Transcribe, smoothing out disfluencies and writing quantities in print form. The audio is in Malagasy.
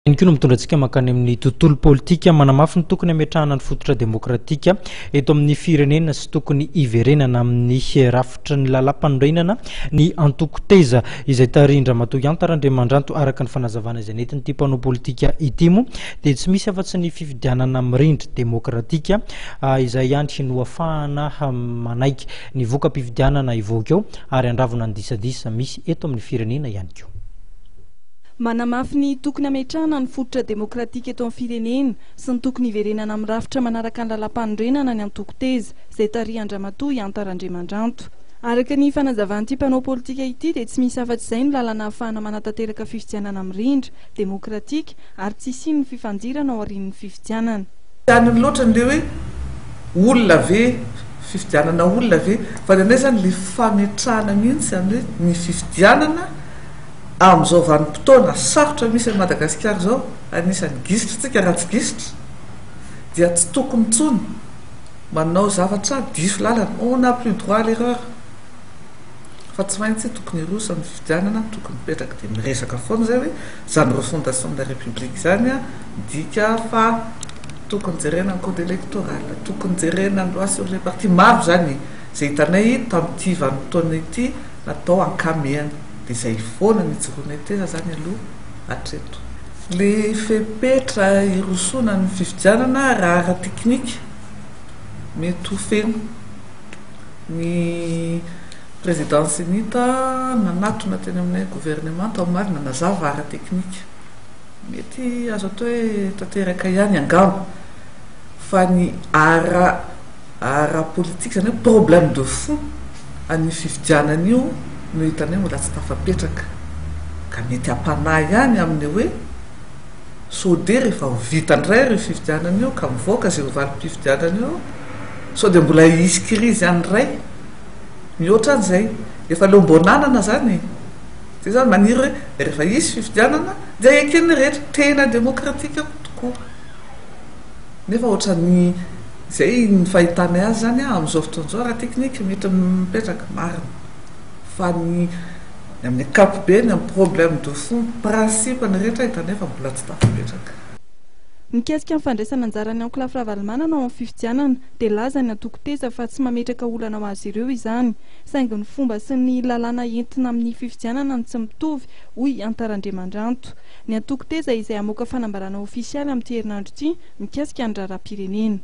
Inkino mitondratsika makany amin'ny tontolo politika manamafy ny tokony ametrahana ny fototra demokratika eto amin'ny firenena sy tokony iverenana amin'ny rafitra ny lalam-panorenana ny antoko-teza izay tarindra matoa antara Andriamandranto araka ny fanazavana izay netiny ity mpanao politika ity moa dia tsy misy afa-tsy ny fifidianana mirindra demokratika izay ihany no ahafahana manaiky ny voka-pifidianana ivoaka eo ary andravona ny disadisa misy eto amin'ny firenena ihany koa. Manamafy ny tokony ametrahana ny fototra demokratika eto amin'ny firenena sy ny tokony iverenana amin'ny rafitra manaraka ny lalam-panorenana ny antoko-teza izay taria Andriamatoa iantara Andriamandranto. Araka ny fanazavan'ity mpanao politika ity dia tsy misy afa-tsy izay ny lalana ahafahana manatanteraka fifidianana mirindra demokratika ary tsy isiany ny fifandirana ao aorian'ny fifidianana. Fifidianana loatra ny hoe olona ve fifidianana olona ve fa ny zany le fametrahana mihitsy hoe ny fifidianana amin'izao vanim-potoana sarotra misy any Madagasikara zao anisan'ny gisitra tsika raha tsy gisitra dia tsy tokony tsony manao zavatra diso lalana on n'a plus droit à l'erreur fa tsy maintsy tokony rosa amin'ny fifidianana tokony mipetraka dia miresaka foana zay hoe zany refondation de la république zany midika fa tokony jerena ny code électoral tokony jerena ny loi sur les partis maro zany izay hitanay tamin'ity vanim-potoana ity natao ankamehana dia izay foana ny joroana tena zany aloha atreto le fepetra irosona ny fifidianana raha ara teknika mety ho feno ny présidence nita nanatona teny aminay gouvernement tao mary nanazava ara teknika mety azo atao hoe tanteraka ihany angamba fa ny ara politique zany hoe problème de fond any fifidianana io no hitanay mbola tsy tafapetraka ka mety ampanahy ihany amin'ny hoe sode rehefa vita ndray ireo fifidianana io ka mivoaka zay valim-pifidianana io sao dia mbola iskirizy ihany ray mihoatra an'izay efa leo mbonanana zany zay zany maniry hoe rehefa isy fifidianana dia ekeny rehetra tena demokratika tokoa nefa ohatran'ny zay ny fahitanay azy zany amin'izao fotoan'izao raha teknika mety mipetraka marina fa ny amin'ny ankapobeny amin'ny problème de fond principe ny rehetra hitanay fa mbola tsy tafapetraka. Mikasika amin'ny fandraisana anjarany Ankolahy Ravalomanana ao amin'ny fifidianana dia laza ny antoko-teza fa tsy mametraka olana ho azy ireo izany saingy ny fomba sy ny lalàna entina amin'ny fifidianana ny tsy mitovy hoy antara Andriamandranto. Ny antoko-teza izay hamoaka fanambarana ofisialy amin'ity herinandro ity mikasika ny raharaham-pirenena.